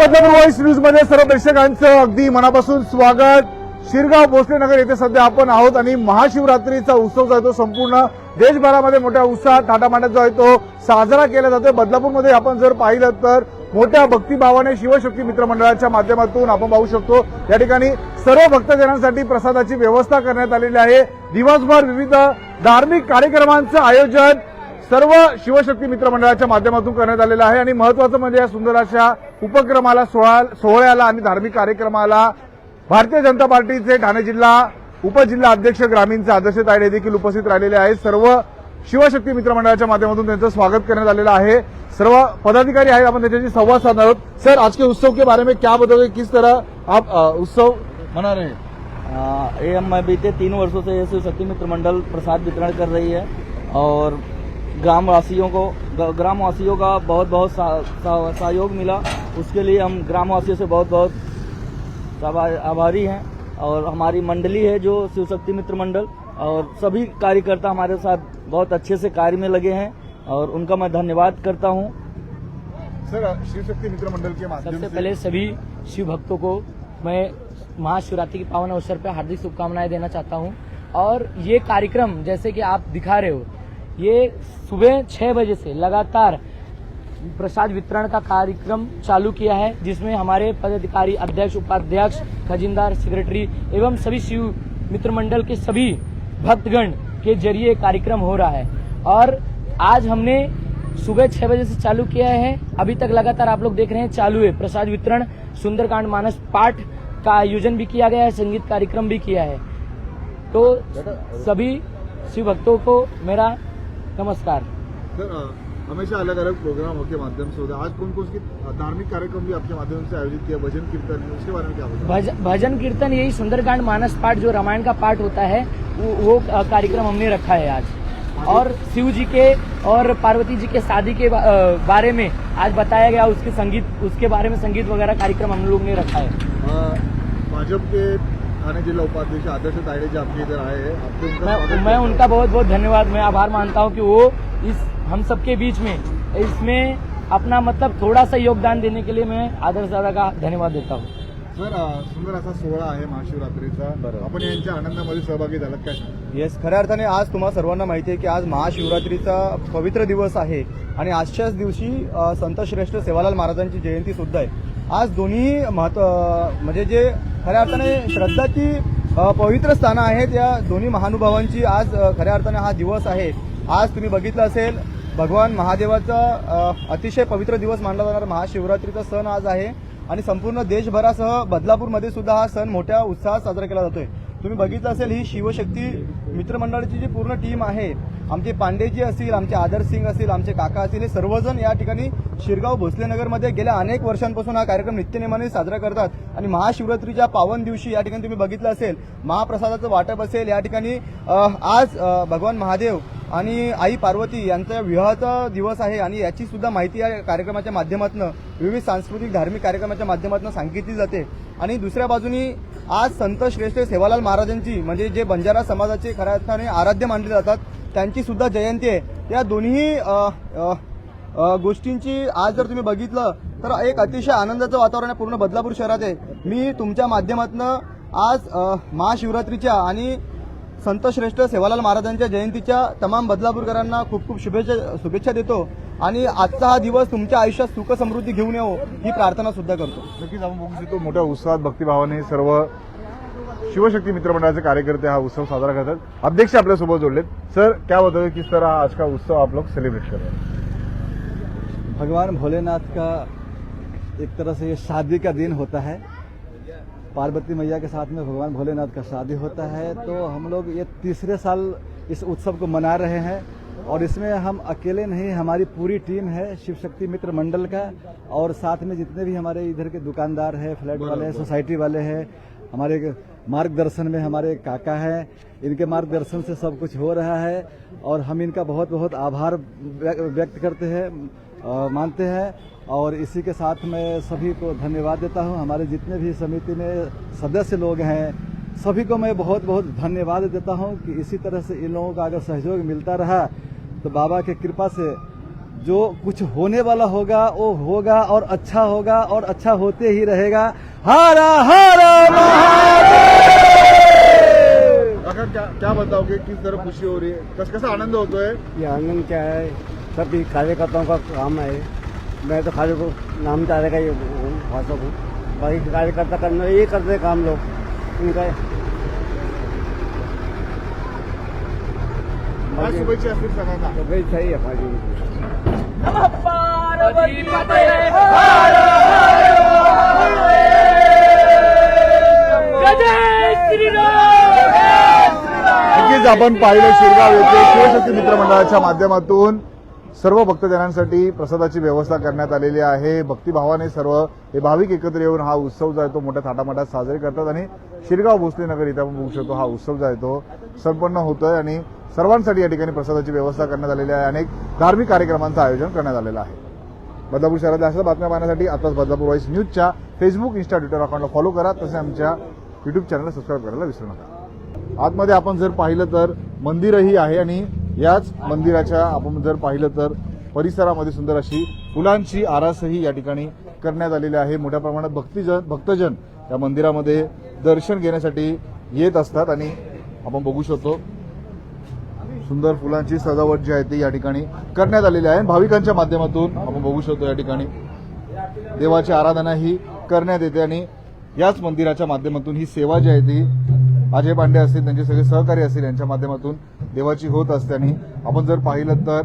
Badlapur voice news मध्ये सर्व प्रेक्षकांचं अगदी मनापासून स्वागत। शिरगाव भोसले नगर येथे सध्या आपण आहोत आणि महाशिवरात्रीचा उत्सव जो आहे तो संपूर्ण देशभरामध्ये मोठ्या उत्साहात थाटामाटात जो आहे तो साजरा केला जातोय। बदलापूरमध्ये आपण जर पाहिलं तर मोठ्या भक्तिभावाने शिवशक्ती मित्र मंडळाच्या माध्यमातून आपण पाहू शकतो या ठिकाणी सर्व भक्तजनांसाठी प्रसादाची व्यवस्था करण्यात आलेली आहे। दिवसभर विविध धार्मिक कार्यक्रमांचं आयोजन सर्व शिवशक्ती मित्र मंडळाच्या माध्यमातून करण्यात आलेलं आहे आणि महत्त्वाचं म्हणजे या सुंदर अशा उपक्रमाला सोहळ्याला आणि धार्मिक कार्यक्रमाला भारतीय जनता पार्टीचे ठाणे जिल्हा उपजिल्हा अध्यक्ष ग्रामीणचे आदर्श तायडे देखील उपस्थित राहिलेले आहेत। सर्व शिवशक्ती मित्र मंडळाच्या माध्यमातून त्यांचं स्वागत करण्यात आलेलं आहे। सर्व पदाधिकारी आहेत, आपण त्यांच्याशी संवाद साधणार आहोत। सर, आज के उत्सव के बारे में क्या बताओगे, किस तरह आप उत्सव मना रहे हैं? ये हम बीते 3 वर्षों से शिवशक्ति मित्र मंडल प्रसाद वितरण कर रही है और ग्रामवासियों का बहुत बहुत सहयोग मिला। उसके लिए हम ग्रामवासियों से बहुत बहुत आभारी हैं। और हमारी मंडली है जो शिवशक्ति मित्र मंडल और सभी कार्यकर्ता हमारे साथ बहुत अच्छे से कार्य में लगे हैं और उनका मैं धन्यवाद करता हूं। सर, शिवशक्ति मित्र मंडल के माध्यम सबसे पहले सभी शिव भक्तों को मैं महाशिवरात्रि के पावन अवसर पर हार्दिक शुभकामनाएं देना चाहता हूं। और ये कार्यक्रम जैसे कि आप दिखा रहे हो, ये सुबह 6 बजे से लगातार प्रसाद वितरण का कार्यक्रम चालू किया है, जिसमें हमारे पदाधिकारी, अध्यक्ष, उपाध्यक्ष, खजिनदार, सेक्रेटरी एवं सभी शिव मित्र मंडल के सभी भक्तगण के जरिए कार्यक्रम हो रहा है। और आज हमने सुबह 6 बजे से चालू किया है, अभी तक लगातार आप लोग देख रहे हैं चालू है प्रसाद वितरण। सुंदरकांड मानस पाठ का आयोजन भी किया गया है, संगीत कार्यक्रम भी किया है। तो सभी शिव भक्तों को मेरा नमस्कार। सर, हमेशा अलग अलग प्रोग्राम के माध्यम से होता है, आज कौन कौन सी धार्मिक कार्यक्रम भी आपके माध्यम से आयोजित किया, भजन कीर्तन, उसके बारे में क्या बताएं? भजन कीर्तन यही सुंदरकांड मानस पाठ जो रामायण का पाठ होता है वो कार्यक्रम हमने रखा है आज। और शिव जी के और पार्वती जी के शादी के बारे में आज बताया गया, उसके बारे में संगीत वगैरह कार्यक्रम हम लोग ने रखा है। भाजपा के ठाणे जिला उपाध्यक्ष आदर्श तायडे जी आपके इधर आए हैं, मैं उनका बहुत बहुत धन्यवाद, मैं आभार मानता हूं कि वो इस हम सबके बीच में इसमें अपना मतलब थोड़ा सा योगदान देने के लिए मैं आदर्श दादा का धन्यवाद देता हूं। सर, सुंदर असा सोहळा आहे महाशिवरात्रीचा, आपण यांच्या आनंदामध्ये सहभागी झालात काय? येस, खऱ्या अर्थाने आज तुम्हाला सर्वांना माहिती आहे की आज महाशिवरात्रीचा पवित्र दिवस आहे आणि आजच्याच दिवशी संत श्रेष्ठ सेवालाल महाराजांची जयंती सुद्धा आहे। आज दोन्ही म्हणजे जे खऱ्या अर्थाने श्रद्धाची पवित्र स्थानं आहेत, या दोन्ही महानुभावांची आज खऱ्या अर्थाने हा दिवस आहे। आज तुम्ही बघितलं असेल, भगवान महादेवाचा अतिशय पवित्र दिवस मानला जाणारा महाशिवरात्रीचा सण आज आहे आणि संपूर्ण देशभरासह बदलापूरमध्ये सुद्धा हा सण मोठ्या उत्साहात साजरा केला जातोय। तुम्ही बघितलं असेल, ही शिवशक्ती मित्रमंडळाची जी पूर्ण टीम आहे, आमचे पांडेजी असतील, आमचे आदर्श सिंग असतील, आमचे काका असतील, हे सर्वजण या ठिकाणी शिरगाव भोसलेनगरमध्ये गेल्या अनेक वर्षांपासून हा कार्यक्रम नित्यनेमाने साजरा करतात आणि महाशिवरात्रीच्या पावन दिवशी या ठिकाणी तुम्ही बघितलं असेल महाप्रसादाचं वाटप असेल। या ठिकाणी आज भगवान महादेव आणि आई पार्वती यांचा विवाहाचा दिवस आहे आणि याची सुद्धा माहिती या कार्यक्रमाच्या माध्यमातून, विविध सांस्कृतिक धार्मिक कार्यक्रमाच्या माध्यमातून सांगितली जाते। आणि दुसऱ्या बाजूनी आज संत श्रेष्ठ सेवालाल महाराजांची म्हणजे जे बंजारा समाजाचे खऱ्या अर्थाने आराध्य मानले जातात त्यांची सुद्धा जयंती आहे। या दोन्ही गोष्टींची आज जर तुम्ही बघितलं तर एक अतिशय आनंदाचं वातावरण पूर्ण बदलापूर शहरात आहे। मी तुमच्या माध्यमातून आज महाशिवरात्रीच्या आणि संत श्रेष्ठ सेवालाल महाराजांच्या जयंतीच्या तमाम बदलापूरकरांना खूप खूप शुभेच्छा देतो आणि आजचा हा दिवस तुमच्या आयुष्यात सुख समृद्धी घेऊन येवो ही प्रार्थना सुद्धा करतो। नक्कीच आपण बघू शकतो मोठ्या उत्साहात भक्तिभावाने सर्व शिवशक्ति मित्र मंडळाचे कार्यकर्ते हा उत्सव साजरा करतात। अध्यक्ष आपल्यासोबत जोडलेत। सर, क्या बताओगे, किस तरह आज का उत्सव आप लोग सेलिब्रेट कर रहे हैं? भगवान भोलेनाथ का एक तरह से ये शादी का दिन होता है, पार्वती मैया के साथ में भगवान भोलेनाथ का शादी होता है। तो हम लोग ये 3रे साल इस उत्सव को मना रहे हैं और इसमें हम अकेले नहीं, हमारी पूरी टीम है शिवशक्ति मित्र मंडल का और साथ में जितने भी हमारे इधर के दुकानदार हैं, फ्लैट वाले हैं, सोसाइटी वाले हैं, हमारे मार्गदर्शन में हमारे काका हैं, इनके मार्गदर्शन से सब कुछ हो रहा है और हम इनका बहुत बहुत आभार व्यक्त करते हैं, मानते हैं। और इसी के साथ मैं सभी को धन्यवाद देता हूं। हमारे जितने भी समिति में सदस्य लोग हैं सभी को मैं बहुत बहुत धन्यवाद देता हूं कि इसी तरह से इन लोगों का अगर सहयोग मिलता रहा तो बाबा की कृपा से जो कुछ होने वाला होगा वो होगा और अच्छा होते ही रहेगा। हर हर महादेव। काका क्या बताओगे, किस तरह खुशी हो रही है, कैसा आनंद होतोय? ये आनंद क्या है, सभी कार्यकर्ताओं का काम है। मैं तो खाली को नाम चाहने का ये भाषा हूँ, बाकी कार्यकर्ता करना ये करते हैं काम लोग उनका। काय शुभेच्छा असतील सगळ्यांना? तो भाई सही है भाजी। नक्कीच आपण पाहिलं शिरगाव येथे शिवशक्ती मित्र मंडळाच्या माध्यमातून सर्व भक्तजनांसाठी प्रसादाची व्यवस्था करण्यात आलेली आहे। भक्तिभावाने सर्व हे भाविक एकत्र येऊन हा उत्सव जो आहे तो मोठ्या थाटामाटात साजरे करतात आणि शिरगाव भोसले नगर इथं आपण बघू शकतो हा उत्सव जो आहे तो संपन्न होतोय आणि सर्वांसाठी या ठिकाणी प्रसादाची व्यवस्था करण्यात आलेली आहे। अनेक धार्मिक कार्यक्रमांचं आयोजन करण्यात आलेलं आहे। बदलापूर शहरातल्या अशा बातम्या पाहण्यासाठी आताच बदलापूर व्हॉइस न्यूजच्या फेसबुक, इंस्टा, ट्विटर अकाउंटला फॉलो करा, तसेच आमच्या युट्यूब चॅनलला सबस्क्राईब करायला विसरू नका। आतमध्ये आपण जर पाहिलं तर मंदिरही आहे आणि याच मंदिराच्या आपण जर पाहिलं तर परिसरामध्ये सुंदर अशी फुलांची आरासही या ठिकाणी करण्यात आलेली आहे। मोठ्या प्रमाणात भक्तजन या मंदिरामध्ये दर्शन घेण्यासाठी येत असतात आणि आपण बघू शकतो सुंदर फुलांची सजावट जी आहे ती या ठिकाणी करण्यात आलेली आहे। भाविकांच्या माध्यमातून आपण बघू शकतो या ठिकाणी देवाची आराधना ही करण्यात येते आणि याच मंदिराच्या माध्यमातून ही सेवा जी आहे ती अजय पांडे असतील, त्यांचे सगळे सहकारी असतील, यांच्या माध्यमातून देवाची होत असते। आणि आपण जर पाहिलं तर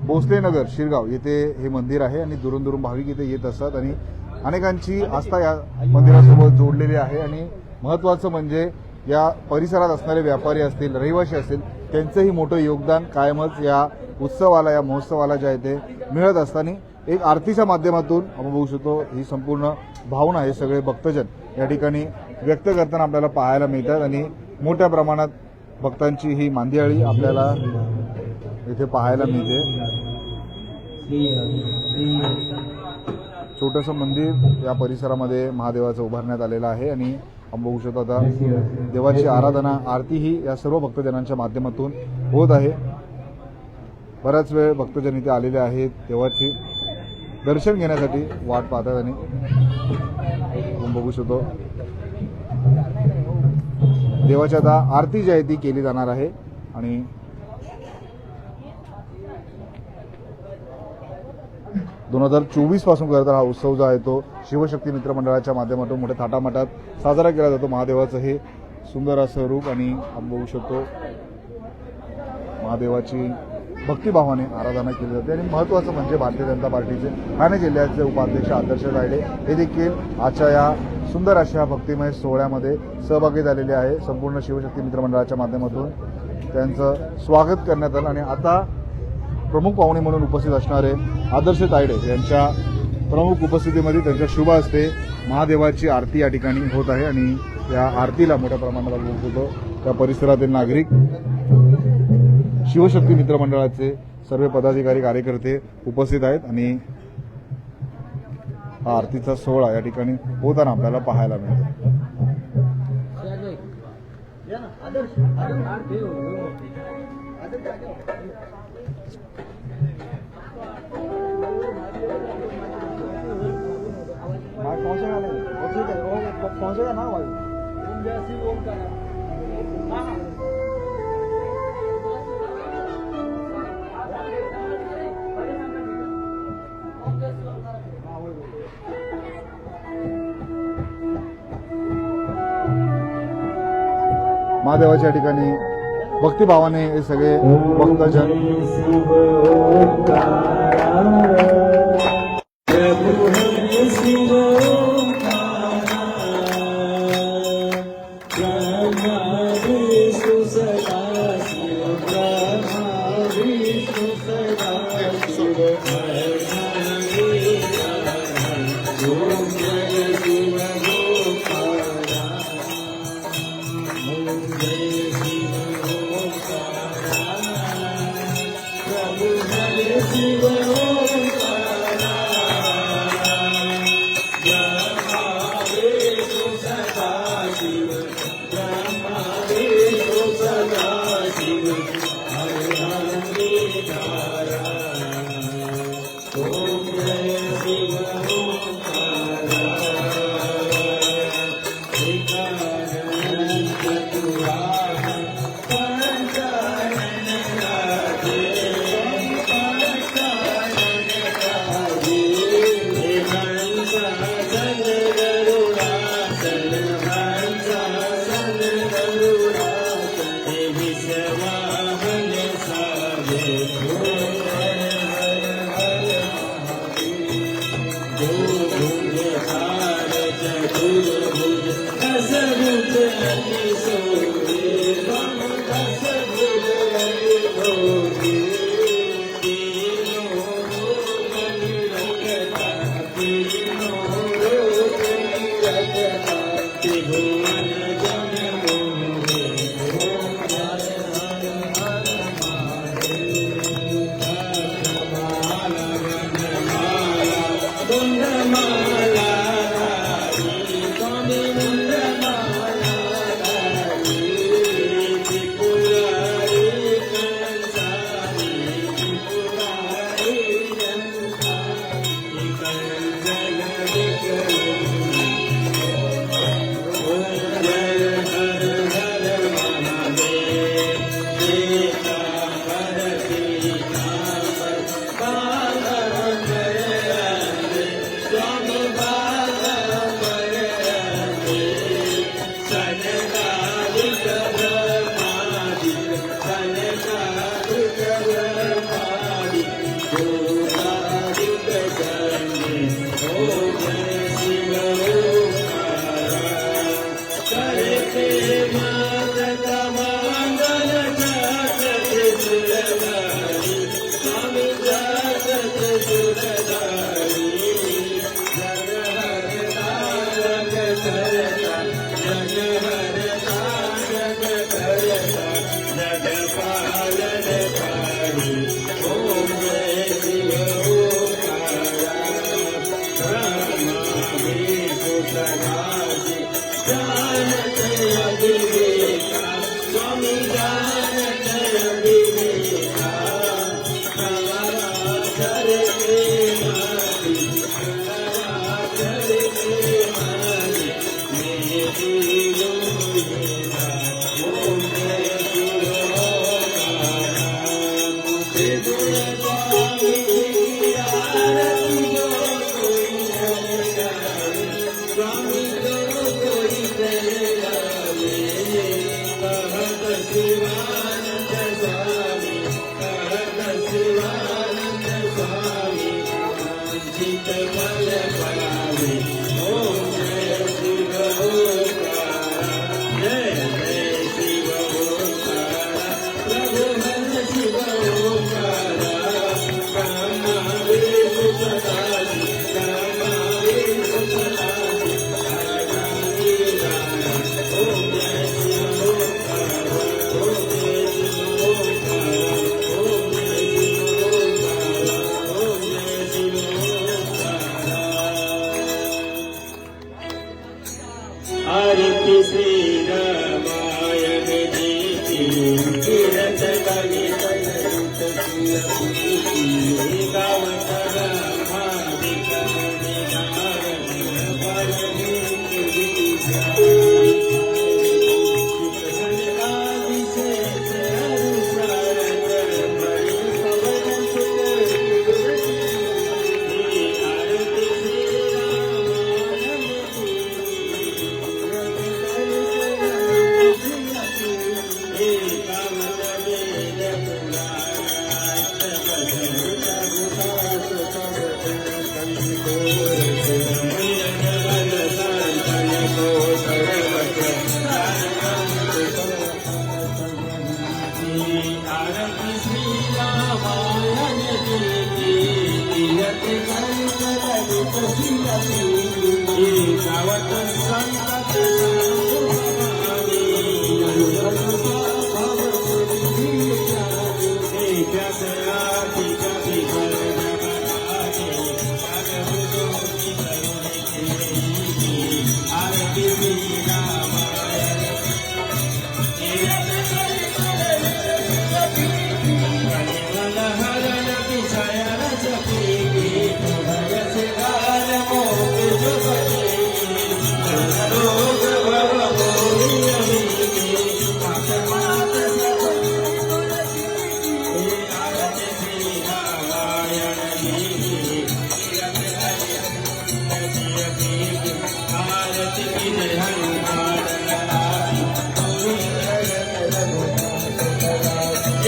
भोसले नगर शिरगाव येथे हे मंदिर आहे आणि दुरून दुरून भाविक इथे येत असतात आणि अनेकांची आस्था या मंदिरासोबत जोडलेली आहे। आणि महत्त्वाचं म्हणजे या परिसरात असणारे व्यापारी असतील, रहिवासी असतील, त्यांचंही मोठं योगदान कायमच या उत्सवाला, या महोत्सवाला जे आहे ते मिळत असताना एक आरतीच्या माध्यमातून आपण बघू शकतो ही संपूर्ण भावना हे सगळे भक्तजन या ठिकाणी व्यक्त करताना आपल्याला पाहायला मिळतात आणि मोठ्या प्रमाणात भक्तांची ही मांदियाळी आपल्याला इथे पाहायला मिळते। छोटंसं मंदिर या परिसरामध्ये महादेवाचं उभारण्यात आलेलं आहे आणि आपण बघू शकतो आता देवाची आराधना, आरती ही या सर्व भक्तजनांच्या माध्यमातून होत आहे। बराच वेळ भक्तजन इथे आलेले आहेत, देवाची दर्शन घेण्यासाठी वाट पाहतात आणि आपण बघू शकतो देवाची आता आरती जी आहे ती केली जाणार आहे आणि दोन 2024 पासून खरं तर हा उत्सव जो आहे तो शिवशक्ती मित्र मंडळाच्या माध्यमातून मोठ्या थाटामाटात साजरा केला जातो। महादेवाचं हे सुंदर असं रूप आणि आपण बघू शकतो महादेवाची भक्तिभावाने आराधना केली जाते। आणि महत्त्वाचं म्हणजे भारतीय जनता पार्टीचे ठाणे जिल्ह्याचे उपाध्यक्ष आदर्श तायडे हे देखील आजच्या या सुंदर अशा भक्तिमय सोहळ्यामध्ये सहभागी झालेले आहे। संपूर्ण शिवशक्ती मित्र मंडळाच्या माध्यमातून त्यांचं स्वागत करण्यात आलं आणि आता प्रमुख पाहुणे म्हणून उपस्थित असणारे आदर्श तायडे यांच्या प्रमुख उपस्थितीमध्ये त्यांच्या शुभ हस्ते महादेवाची आरती या ठिकाणी होत आहे आणि या आरतीला मोठ्या प्रमाणात बोलत होतो त्या परिसरातील नागरिक, शिवशक्ती मित्र मंडळाचे सर्व पदाधिकारी, कार्यकर्ते उपस्थित आहेत आणि हा आरतीचा सोहळा या ठिकाणी होताना आपल्याला पाहायला मिळतो। पहुंचेगा ना भाई। महादेवाच्या ठिकाणी भक्तिभावाने हे सगळे भक्तजन Thank you.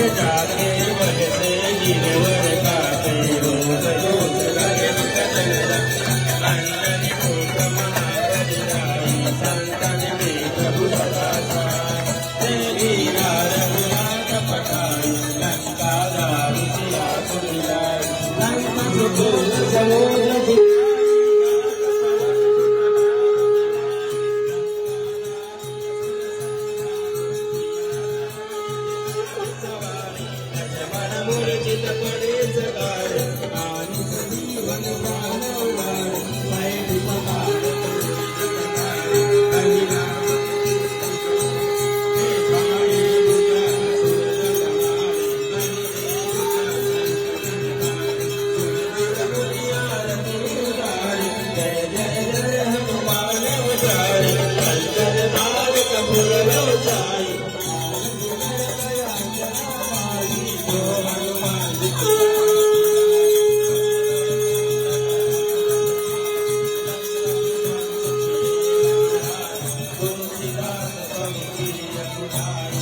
तुलसीदास स्वामी